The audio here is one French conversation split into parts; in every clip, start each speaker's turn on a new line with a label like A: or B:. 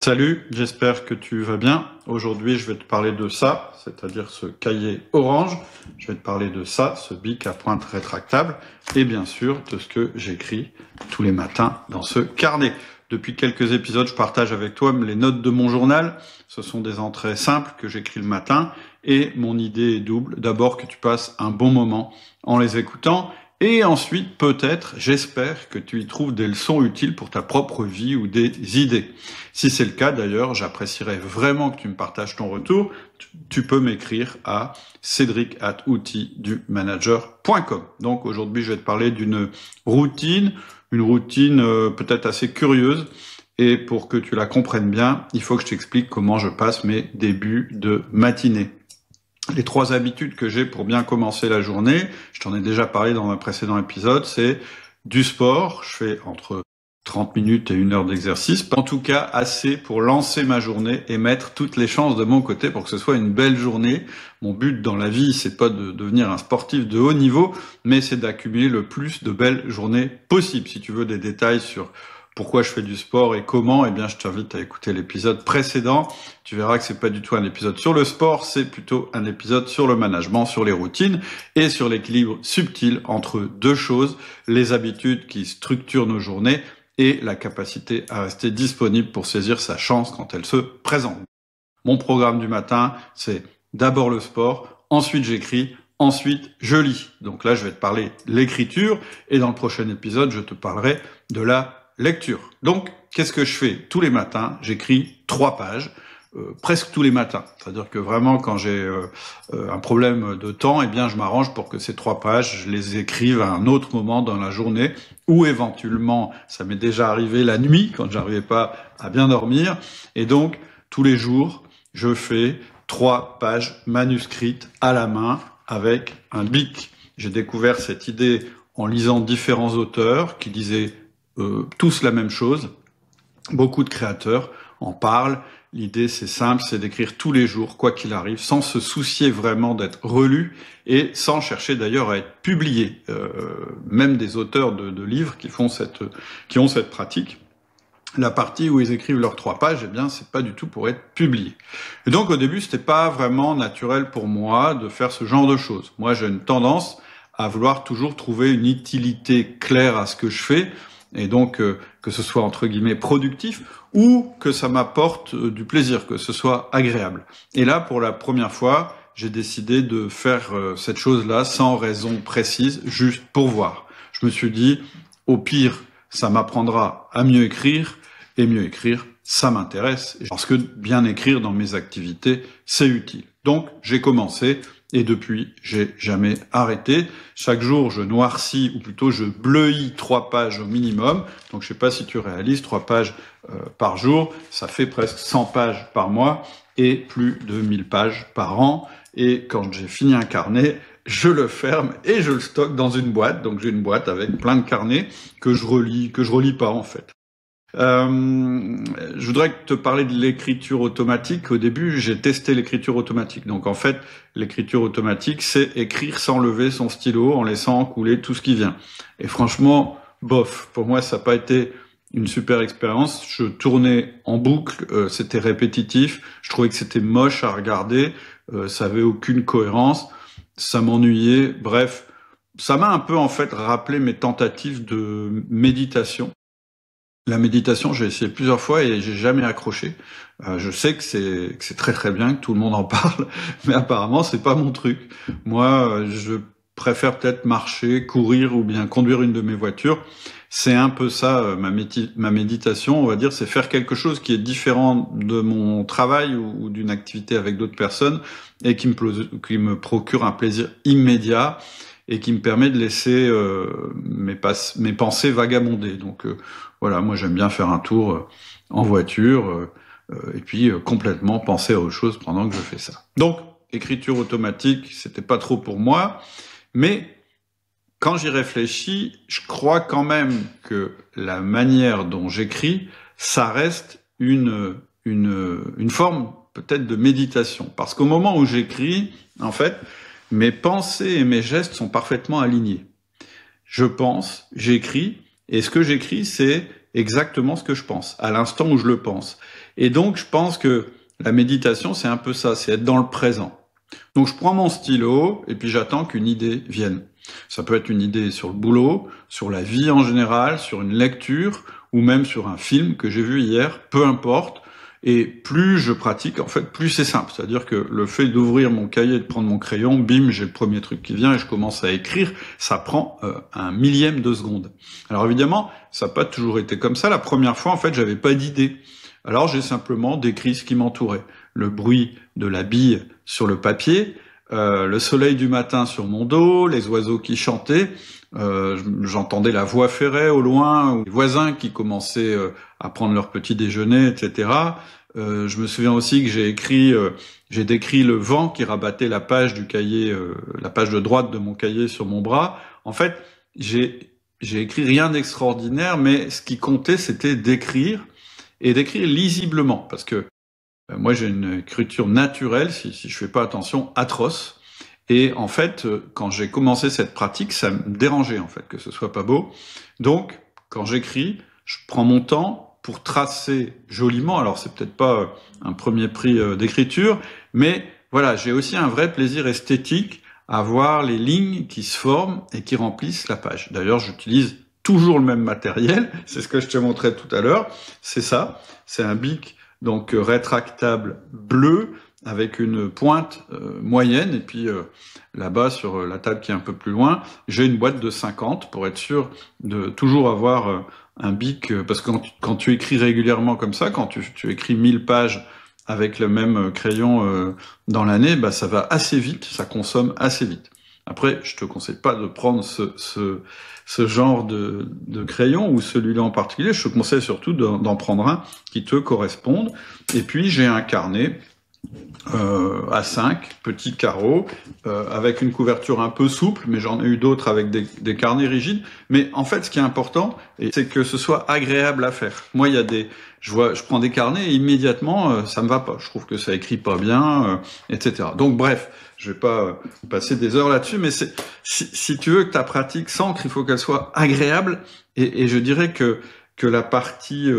A: Salut, j'espère que tu vas bien. Aujourd'hui, je vais te parler de ça, c'est-à-dire ce cahier orange. Je vais te parler de ça, ce bic à pointe rétractable, et bien sûr de ce que j'écris tous les matins dans ce carnet. Depuis quelques épisodes, je partage avec toi les notes de mon journal. Ce sont des entrées simples que j'écris le matin, et mon idée est double. D'abord que tu passes un bon moment en les écoutant, et ensuite, peut-être, j'espère que tu y trouves des leçons utiles pour ta propre vie ou des idées. Si c'est le cas, d'ailleurs, j'apprécierais vraiment que tu me partages ton retour. Tu peux m'écrire à cédric@outildumanager.com. Donc aujourd'hui, je vais te parler d'une routine, peut-être assez curieuse. Et pour que tu la comprennes bien, il faut que je t'explique comment je passe mes débuts de matinée. Les 3 habitudes que j'ai pour bien commencer la journée, je t'en ai déjà parlé dans un précédent épisode, c'est du sport. Je fais entre 30 minutes et 1 heure d'exercice. En tout cas, assez pour lancer ma journée et mettre toutes les chances de mon côté pour que ce soit une belle journée. Mon but dans la vie, c'est pas de devenir un sportif de haut niveau, mais c'est d'accumuler le plus de belles journées possibles. Si tu veux des détails sur pourquoi je fais du sport et comment, eh bien, je t'invite à écouter l'épisode précédent. Tu verras que c'est pas du tout un épisode sur le sport, c'est plutôt un épisode sur le management, sur les routines et sur l'équilibre subtil entre deux choses, les habitudes qui structurent nos journées et la capacité à rester disponible pour saisir sa chance quand elle se présente. Mon programme du matin, c'est d'abord le sport, ensuite j'écris, ensuite je lis. Donc là, je vais te parler de l'écriture et dans le prochain épisode, je te parlerai de la lecture. Donc, qu'est-ce que je fais? Tous les matins, j'écris 3 pages, presque tous les matins. C'est-à-dire que vraiment, quand j'ai un problème de temps, eh bien, je m'arrange pour que ces 3 pages, je les écrive à un autre moment dans la journée, ou éventuellement, ça m'est déjà arrivé la nuit, quand j'arrivais pas à bien dormir. Et donc, tous les jours, je fais 3 pages manuscrites à la main avec un bic. J'ai découvert cette idée en lisant différents auteurs qui disaient tous la même chose. Beaucoup de créateurs en parlent. L'idée, c'est simple, c'est d'écrire tous les jours, quoi qu'il arrive, sans se soucier vraiment d'être relu et sans chercher d'ailleurs à être publié. Même des auteurs de livres qui ont cette pratique. La partie où ils écrivent leurs 3 pages, eh bien, c'est pas du tout pour être publié. Et donc, au début, c'était pas vraiment naturel pour moi de faire ce genre de choses. Moi, j'ai une tendance à vouloir toujours trouver une utilité claire à ce que je fais, et donc que ce soit entre guillemets productif ou que ça m'apporte du plaisir, que ce soit agréable. Et là, pour la première fois, j'ai décidé de faire cette chose-là sans raison précise, juste pour voir. Je me suis dit, au pire, ça m'apprendra à mieux écrire, et mieux écrire, ça m'intéresse, parce que bien écrire dans mes activités, c'est utile. Donc, j'ai commencé, et depuis, j'ai jamais arrêté. Chaque jour, je noircis, ou plutôt je bleuis 3 pages au minimum. Donc, je sais pas si tu réalises, 3 pages par jour, ça fait presque 100 pages par mois, et plus de 1000 pages par an. Et quand j'ai fini un carnet, je le ferme et je le stocke dans une boîte. Donc, j'ai une boîte avec plein de carnets que je relis pas, en fait. Je voudrais te parler de l'écriture automatique. Au début, j'ai testé l'écriture automatique. Donc en fait, l'écriture automatique, c'est écrire sans lever son stylo, en laissant couler tout ce qui vient. Et franchement, bof, pour moi, ça n'a pas été une super expérience. Je tournais en boucle, c'était répétitif, je trouvais que c'était moche à regarder, ça avait aucune cohérence, ça m'ennuyait. Bref, ça m'a un peu en fait rappelé mes tentatives de méditation. La méditation, j'ai essayé plusieurs fois et j'ai jamais accroché. Je sais que c'est très très bien, que tout le monde en parle, mais apparemment c'est pas mon truc. Moi, je préfère peut-être marcher, courir ou bien conduire une de mes voitures. C'est un peu ça ma méditation, on va dire, c'est faire quelque chose qui est différent de mon travail ou d'une activité avec d'autres personnes et qui me procure un plaisir immédiat et qui me permet de laisser mes pensées vagabonder. Donc voilà, moi j'aime bien faire un tour en voiture et puis complètement penser à autre chose pendant que je fais ça. Donc, écriture automatique, c'était pas trop pour moi, mais quand j'y réfléchis, je crois quand même que la manière dont j'écris, ça reste une forme peut-être de méditation. Parce qu'au moment où j'écris, en fait, mes pensées et mes gestes sont parfaitement alignés. Je pense, j'écris, et ce que j'écris, c'est exactement ce que je pense, à l'instant où je le pense. Et donc, je pense que la méditation, c'est un peu ça, c'est être dans le présent. Donc, je prends mon stylo et puis j'attends qu'une idée vienne. Ça peut être une idée sur le boulot, sur la vie en général, sur une lecture ou même sur un film que j'ai vu hier, peu importe. Et plus je pratique, en fait, plus c'est simple. C'est-à-dire que le fait d'ouvrir mon cahier, de prendre mon crayon, bim, j'ai le premier truc qui vient et je commence à écrire. Ça prend un millième de seconde. Alors évidemment, ça n'a pas toujours été comme ça. La première fois, en fait, j'avais pas d'idée. Alors j'ai simplement décrit ce qui m'entourait. Le bruit de la bille sur le papier, le soleil du matin sur mon dos, les oiseaux qui chantaient, j'entendais la voie ferrée au loin, ou les voisins qui commençaient à prendre leur petit déjeuner, etc. Je me souviens aussi que j'ai décrit le vent qui rabattait la page du cahier, la page de droite de mon cahier sur mon bras. En fait, j'ai écrit rien d'extraordinaire, mais ce qui comptait, c'était d'écrire, et d'écrire lisiblement, parce que moi j'ai une écriture naturelle, si je fais pas attention, atroce. Et en fait, quand j'ai commencé cette pratique, ça me dérangeait en fait que ce soit pas beau. Donc, quand j'écris, je prends mon temps pour tracer joliment. Alors, c'est peut-être pas un premier prix d'écriture, mais voilà, j'ai aussi un vrai plaisir esthétique à voir les lignes qui se forment et qui remplissent la page. D'ailleurs, j'utilise toujours le même matériel. C'est ce que je te montrais tout à l'heure. C'est ça. C'est un bic donc rétractable bleu avec une pointe moyenne, et puis là-bas sur la table qui est un peu plus loin, j'ai une boîte de 50 pour être sûr de toujours avoir un bic, parce que quand tu écris régulièrement comme ça, quand tu écris 1000 pages avec le même crayon dans l'année, bah ça va assez vite, ça consomme assez vite. Après, je te conseille pas de prendre ce genre de crayon ou celui-là en particulier. Je te conseille surtout d'en prendre un qui te corresponde. Et puis, j'ai un carnet à 5 petits carreaux avec une couverture un peu souple, mais j'en ai eu d'autres avec des carnets rigides. Mais en fait, ce qui est important, c'est que ce soit agréable à faire. Moi, il y a je prends des carnets et immédiatement, ça me va pas. Je trouve que ça écrit pas bien, etc. Donc bref, je vais pas passer des heures là-dessus, mais si tu veux que ta pratique s'ancre, il faut qu'elle soit agréable. Et je dirais que la partie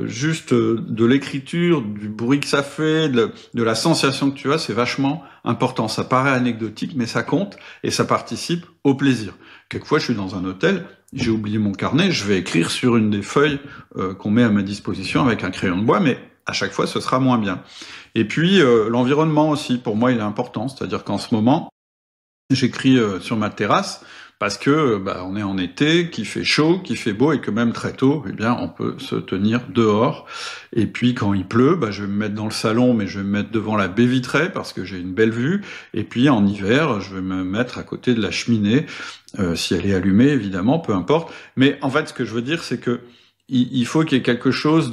A: juste de l'écriture, du bruit que ça fait, de la sensation que tu as, c'est vachement important. Ça paraît anecdotique, mais ça compte et ça participe au plaisir. Quelquefois, je suis dans un hôtel, j'ai oublié mon carnet, je vais écrire sur une des feuilles qu'on met à ma disposition avec un crayon de bois, mais à chaque fois, ce sera moins bien. Et puis, l'environnement aussi, pour moi, il est important. C'est-à-dire qu'en ce moment, j'écris sur ma terrasse, parce que on est en été, qu'il fait chaud, qu'il fait beau et que même très tôt, eh bien, on peut se tenir dehors. Et puis quand il pleut, je vais me mettre dans le salon, mais je vais me mettre devant la baie vitrée parce que j'ai une belle vue. Et puis en hiver, je vais me mettre à côté de la cheminée, si elle est allumée, évidemment, peu importe. Mais en fait, ce que je veux dire, c'est que il faut qu'il y ait quelque chose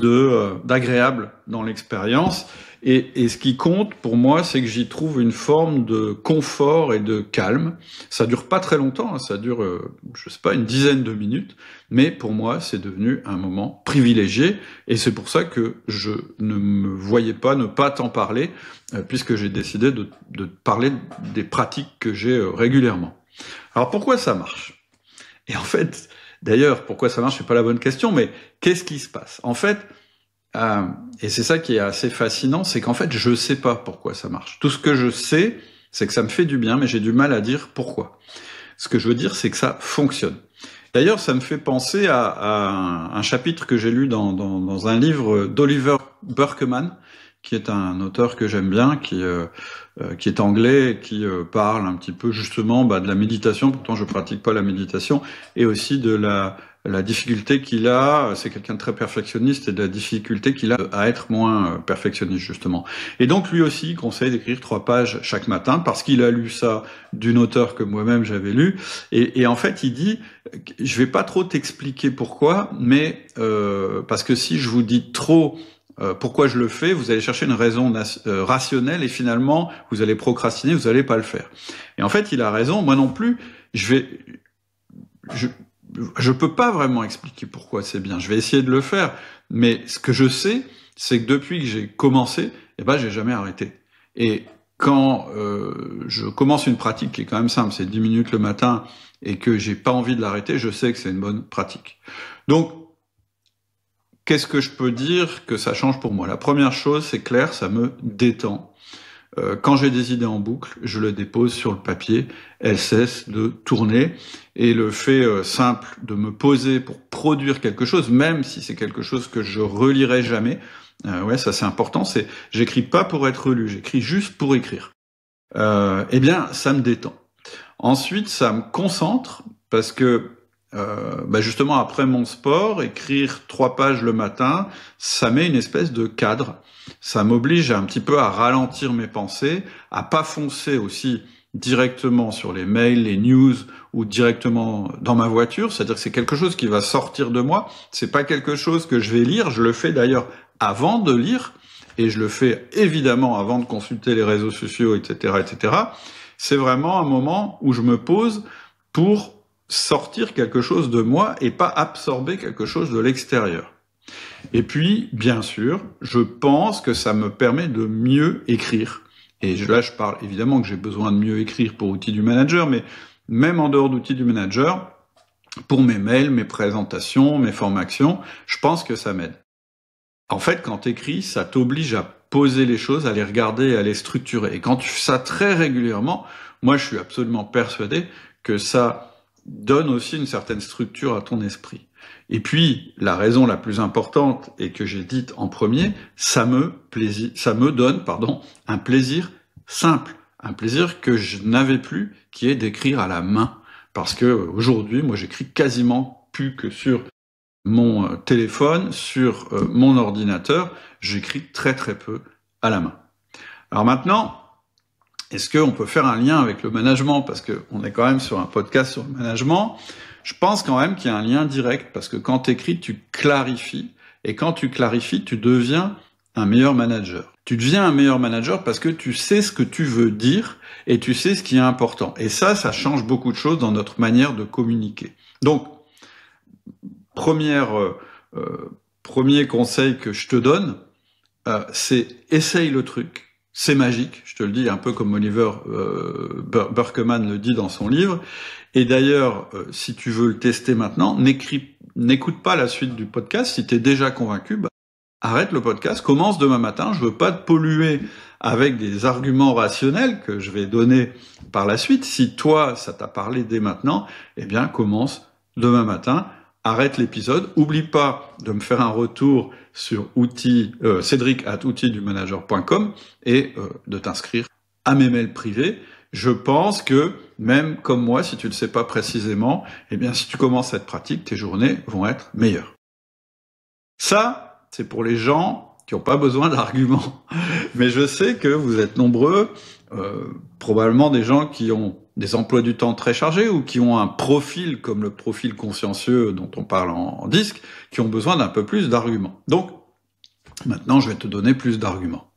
A: d'agréable dans l'expérience. Et ce qui compte pour moi, c'est que j'y trouve une forme de confort et de calme. Ça dure pas très longtemps, hein, ça dure, je sais pas, une dizaine de minutes, mais pour moi, c'est devenu un moment privilégié, et c'est pour ça que je ne me voyais pas ne pas t'en parler, puisque j'ai décidé de parler des pratiques que j'ai régulièrement. Alors pourquoi ça marche? Et en fait, d'ailleurs, pourquoi ça marche, c'est pas la bonne question, mais qu'est-ce qui se passe? En fait, et c'est ça qui est assez fascinant, c'est qu'en fait, je sais pas pourquoi ça marche. Tout ce que je sais, c'est que ça me fait du bien, mais j'ai du mal à dire pourquoi. Ce que je veux dire, c'est que ça fonctionne. D'ailleurs, ça me fait penser à un chapitre que j'ai lu dans un livre d'Oliver Burkeman, qui est un auteur que j'aime bien, qui est anglais, et qui parle un petit peu justement de la méditation. Pourtant, je pratique pas la méditation, et aussi de la difficulté qu'il a, c'est quelqu'un de très perfectionniste, et de la difficulté qu'il a à être moins perfectionniste, justement. Et donc, lui aussi, il conseille d'écrire 3 pages chaque matin, parce qu'il a lu ça d'une auteure que moi-même j'avais lu, et en fait, il dit, je vais pas trop t'expliquer pourquoi, mais parce que si je vous dis trop pourquoi je le fais, vous allez chercher une raison rationnelle, et finalement, vous allez procrastiner, vous allez pas le faire. Et en fait, il a raison, moi non plus, je peux pas vraiment expliquer pourquoi c'est bien. Je vais essayer de le faire, mais ce que je sais, c'est que depuis que j'ai commencé, j'ai jamais arrêté. Et quand je commence une pratique qui est quand même simple, c'est 10 minutes le matin, et que j'ai pas envie de l'arrêter, je sais que c'est une bonne pratique. Donc, qu'est-ce que je peux dire que ça change pour moi? La première chose, c'est clair, ça me détend. Quand j'ai des idées en boucle, je le dépose sur le papier, elles cessent de tourner, et le fait simple de me poser pour produire quelque chose, même si c'est quelque chose que je relirai jamais, ouais, ça c'est important, j'écris pas pour être lu, j'écris juste pour écrire. Eh bien, ça me détend. Ensuite, ça me concentre, parce que justement, après mon sport, écrire 3 pages le matin, ça met une espèce de cadre. Ça m'oblige un petit peu à ralentir mes pensées, à pas foncer aussi directement sur les mails, les news ou directement dans ma voiture. C'est-à-dire que c'est quelque chose qui va sortir de moi. C'est pas quelque chose que je vais lire. Je le fais d'ailleurs avant de lire, et je le fais évidemment avant de consulter les réseaux sociaux, etc., etc. C'est vraiment un moment où je me pose pour sortir quelque chose de moi et pas absorber quelque chose de l'extérieur. Et puis, bien sûr, je pense que ça me permet de mieux écrire. Et là, je parle évidemment que j'ai besoin de mieux écrire pour Outils du Manager, mais même en dehors d'Outils du Manager, pour mes mails, mes présentations, mes formations, je pense que ça m'aide. En fait, quand tu écris, ça t'oblige à poser les choses, à les regarder, à les structurer. Et quand tu fais ça très régulièrement, moi, je suis absolument persuadé que ça donne aussi une certaine structure à ton esprit. Et puis, la raison la plus importante, et que j'ai dite en premier, ça me donne un plaisir simple, un plaisir que je n'avais plus, qui est d'écrire à la main. Parce que aujourd'hui, moi, j'écris quasiment plus que sur mon téléphone, sur mon ordinateur, j'écris très très peu à la main. Alors maintenant, est-ce qu'on peut faire un lien avec le management? Parce qu'on est quand même sur un podcast sur le management. Je pense quand même qu'il y a un lien direct, parce que quand tu écris, tu clarifies. Et quand tu clarifies, tu deviens un meilleur manager. Tu deviens un meilleur manager parce que tu sais ce que tu veux dire et tu sais ce qui est important. Et ça change beaucoup de choses dans notre manière de communiquer. Donc, premier conseil que je te donne, c'est essaye le truc. C'est magique, je te le dis, un peu comme Oliver Burkeman le dit dans son livre. Et d'ailleurs, si tu veux le tester maintenant, n'écoute pas la suite du podcast. Si tu es déjà convaincu, arrête le podcast, commence demain matin. Je veux pas te polluer avec des arguments rationnels que je vais donner par la suite. Si toi, ça t'a parlé dès maintenant, eh bien, commence demain matin. Arrête l'épisode. Oublie pas de me faire un retour sur cédric@outildumanager.com et de t'inscrire à mes mails privés. Je pense que, même comme moi, si tu ne le sais pas précisément, eh bien, si tu commences cette pratique, tes journées vont être meilleures. Ça, c'est pour les gens qui n'ont pas besoin d'arguments. Mais je sais que vous êtes nombreux, probablement des gens qui ont des emplois du temps très chargés ou qui ont un profil comme le profil consciencieux dont on parle en disque, qui ont besoin d'un peu plus d'arguments. Donc, maintenant, je vais te donner plus d'arguments.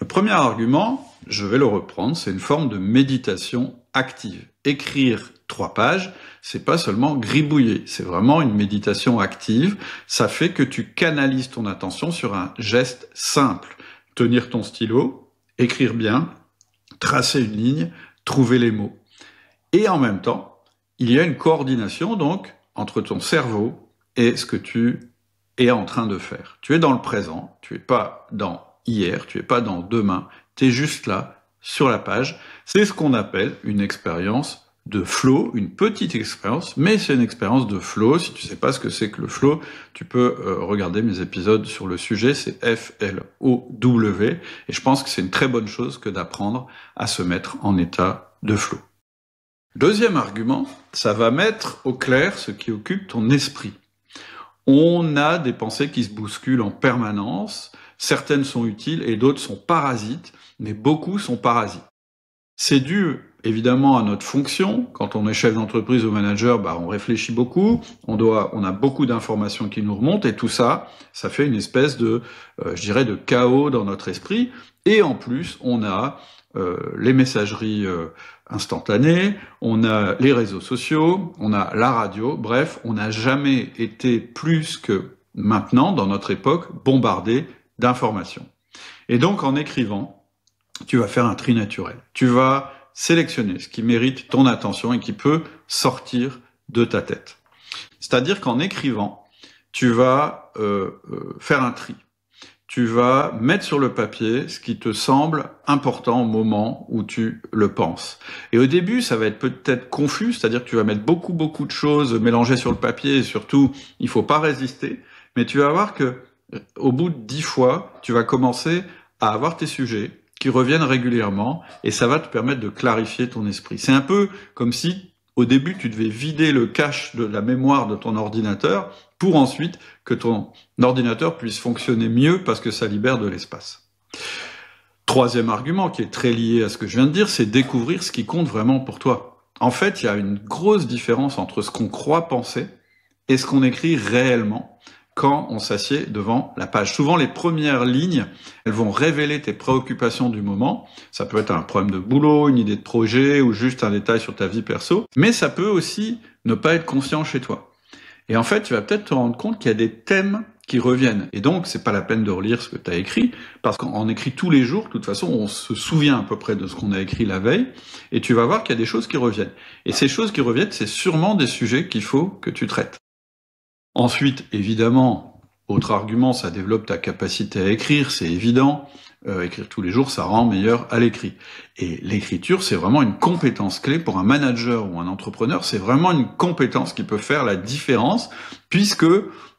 A: Le premier argument, je vais le reprendre, c'est une forme de méditation active. Écrire 3 pages, c'est pas seulement gribouiller, c'est vraiment une méditation active. Ça fait que tu canalises ton attention sur un geste simple. Tenir ton stylo, écrire bien, tracer une ligne, trouver les mots. Et en même temps, il y a une coordination donc entre ton cerveau et ce que tu es en train de faire. Tu es dans le présent, tu es pas dans hier, tu es pas dans demain, tu es juste là, sur la page. C'est ce qu'on appelle une expérience de flow, une petite expérience, mais c'est une expérience de flow. Si tu sais pas ce que c'est que le flow, tu peux regarder mes épisodes sur le sujet, c'est F-L-O-W, et je pense que c'est une très bonne chose que d'apprendre à se mettre en état de flow. Deuxième argument, ça va mettre au clair ce qui occupe ton esprit. On a des pensées qui se bousculent en permanence, certaines sont utiles et d'autres sont parasites, mais beaucoup sont parasites. C'est dû évidemment à notre fonction. Quand on est chef d'entreprise ou manager, on réfléchit beaucoup, on a beaucoup d'informations qui nous remontent, et tout ça, ça fait une espèce de, de chaos dans notre esprit. Et en plus, on a les messageries instantanées, on a les réseaux sociaux, on a la radio, bref, on n'a jamais été plus que maintenant, dans notre époque, bombardé d'informations. Et donc, en écrivant, tu vas faire un tri naturel. Tu vas sélectionner ce qui mérite ton attention et qui peut sortir de ta tête. C'est-à-dire qu'en écrivant, tu vas faire un tri. Tu vas mettre sur le papier ce qui te semble important au moment où tu le penses. Et au début, ça va être peut-être confus, c'est-à-dire que tu vas mettre beaucoup de choses mélangées sur le papier et surtout, il faut pas résister. Mais tu vas voir que au bout de 10 fois, tu vas commencer à avoir tes sujets qui reviennent régulièrement et ça va te permettre de clarifier ton esprit. C'est un peu comme si au début, tu devais vider le cache de la mémoire de ton ordinateur pour ensuite que ton ordinateur puisse fonctionner mieux parce que ça libère de l'espace. Troisième argument qui est très lié à ce que je viens de dire, c'est découvrir ce qui compte vraiment pour toi. En fait, il y a une grosse différence entre ce qu'on croit penser et ce qu'on écrit réellement quand on s'assied devant la page. Souvent, les premières lignes, elles vont révéler tes préoccupations du moment. Ça peut être un problème de boulot, une idée de projet ou juste un détail sur ta vie perso. Mais ça peut aussi ne pas être conscient chez toi. Et en fait, tu vas peut-être te rendre compte qu'il y a des thèmes qui reviennent. Et donc, c'est pas la peine de relire ce que tu as écrit, parce qu'on écrit tous les jours. De toute façon, on se souvient à peu près de ce qu'on a écrit la veille. Et tu vas voir qu'il y a des choses qui reviennent. Et ces choses qui reviennent, c'est sûrement des sujets qu'il faut que tu traites. Ensuite, évidemment, autre argument, ça développe ta capacité à écrire, c'est évident. Écrire tous les jours, ça rend meilleur à l'écrit. Et l'écriture, c'est vraiment une compétence clé pour un manager ou un entrepreneur. C'est vraiment une compétence qui peut faire la différence, puisque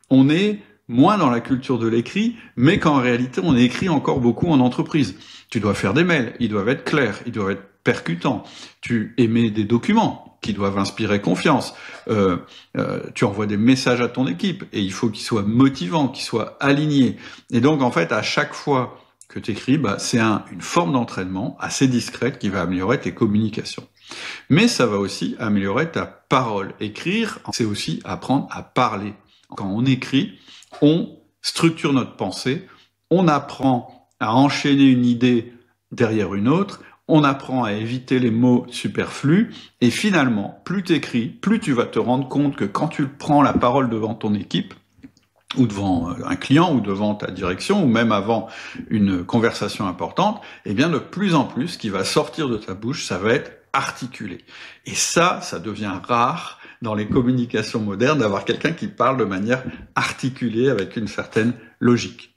A: on est moins dans la culture de l'écrit, mais qu'en réalité, on écrit encore beaucoup en entreprise. Tu dois faire des mails, ils doivent être clairs, ils doivent être percutants. Tu émets des documents qui doivent inspirer confiance. Tu envoies des messages à ton équipe et il faut qu'ils soient motivants, qu'ils soient alignés. Et donc, en fait, à chaque fois que tu écris, c'est une forme d'entraînement assez discrète qui va améliorer tes communications. Mais ça va aussi améliorer ta parole. Écrire, c'est aussi apprendre à parler. Quand on écrit, on structure notre pensée, on apprend à enchaîner une idée derrière une autre, on apprend à éviter les mots superflus, et finalement, plus tu écris, plus tu vas te rendre compte que quand tu prends la parole devant ton équipe, ou devant un client, ou devant ta direction, ou même avant une conversation importante, eh bien de plus en plus, ce qui va sortir de ta bouche, ça va être articulé. Et ça devient rare dans les communications modernes, d'avoir quelqu'un qui parle de manière articulée, avec une certaine logique.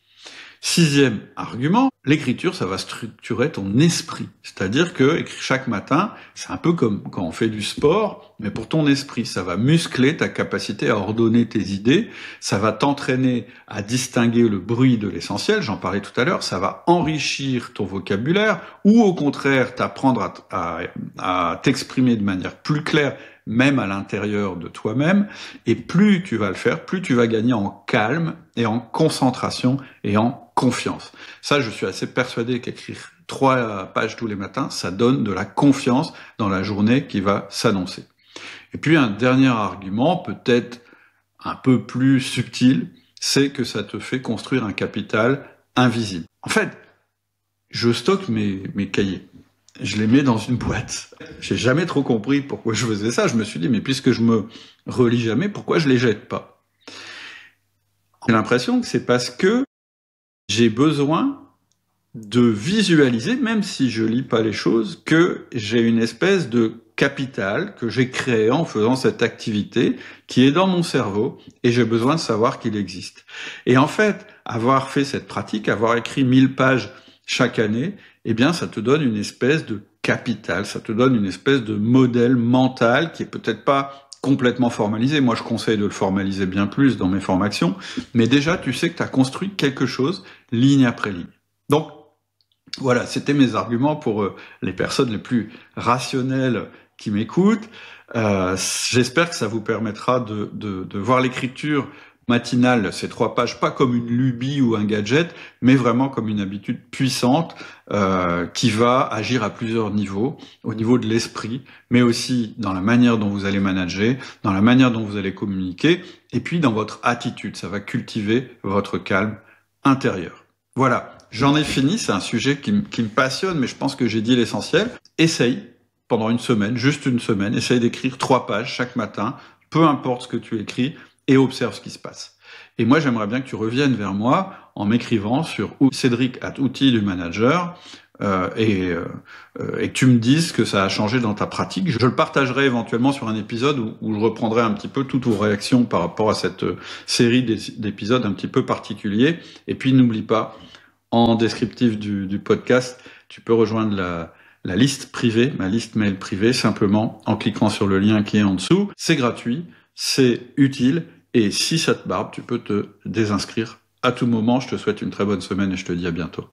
A: Sixième argument, l'écriture, ça va structurer ton esprit. C'est-à-dire que écrire chaque matin, c'est un peu comme quand on fait du sport, mais pour ton esprit. Ça va muscler ta capacité à ordonner tes idées, ça va t'entraîner à distinguer le bruit de l'essentiel, j'en parlais tout à l'heure, ça va enrichir ton vocabulaire, ou au contraire, t'apprendre à t'exprimer de manière plus claire, même à l'intérieur de toi-même, et plus tu vas le faire, plus tu vas gagner en calme et en concentration et en confiance. Ça, je suis assez persuadé qu'écrire 3 pages tous les matins, ça donne de la confiance dans la journée qui va s'annoncer. Et puis un dernier argument, peut-être un peu plus subtil, c'est que ça te fait construire un capital invisible. En fait, je stocke mes cahiers. Je les mets dans une boîte. J'ai jamais trop compris pourquoi je faisais ça. Je me suis dit, mais puisque je me relis jamais, pourquoi je les jette pas? J'ai l'impression que c'est parce que j'ai besoin de visualiser, même si je lis pas les choses, que j'ai une espèce de capital que j'ai créé en faisant cette activité qui est dans mon cerveau et j'ai besoin de savoir qu'il existe. Et en fait, avoir fait cette pratique, avoir écrit 1000 pages chaque année, eh bien, ça te donne une espèce de capital, ça te donne une espèce de modèle mental qui est peut-être pas complètement formalisé. Moi, je conseille de le formaliser bien plus dans mes formations, mais déjà, tu sais que tu as construit quelque chose ligne après ligne. Donc, voilà, c'était mes arguments pour les personnes les plus rationnelles qui m'écoutent. J'espère que ça vous permettra de voir l'écriture matinale, ces 3 pages, pas comme une lubie ou un gadget, mais vraiment comme une habitude puissante qui va agir à plusieurs niveaux, au niveau de l'esprit, mais aussi dans la manière dont vous allez manager, dans la manière dont vous allez communiquer, et puis dans votre attitude. Ça va cultiver votre calme intérieur. Voilà, j'en ai fini, c'est un sujet qui me passionne, mais je pense que j'ai dit l'essentiel. Essaye, pendant une semaine, juste une semaine, essaye d'écrire 3 pages chaque matin, peu importe ce que tu écris, et observe ce qui se passe. Et moi, j'aimerais bien que tu reviennes vers moi en m'écrivant sur Cédric@outils du manager, et que tu me dises que ça a changé dans ta pratique. Je le partagerai éventuellement sur un épisode où je reprendrai un petit peu toutes vos réactions par rapport à cette série d'épisodes un petit peu particuliers. Et puis n'oublie pas, en descriptif du podcast, tu peux rejoindre la liste privée, ma liste mail privée, simplement en cliquant sur le lien qui est en dessous. C'est gratuit, c'est utile, et si ça te barbe, tu peux te désinscrire à tout moment. Je te souhaite une très bonne semaine et je te dis à bientôt.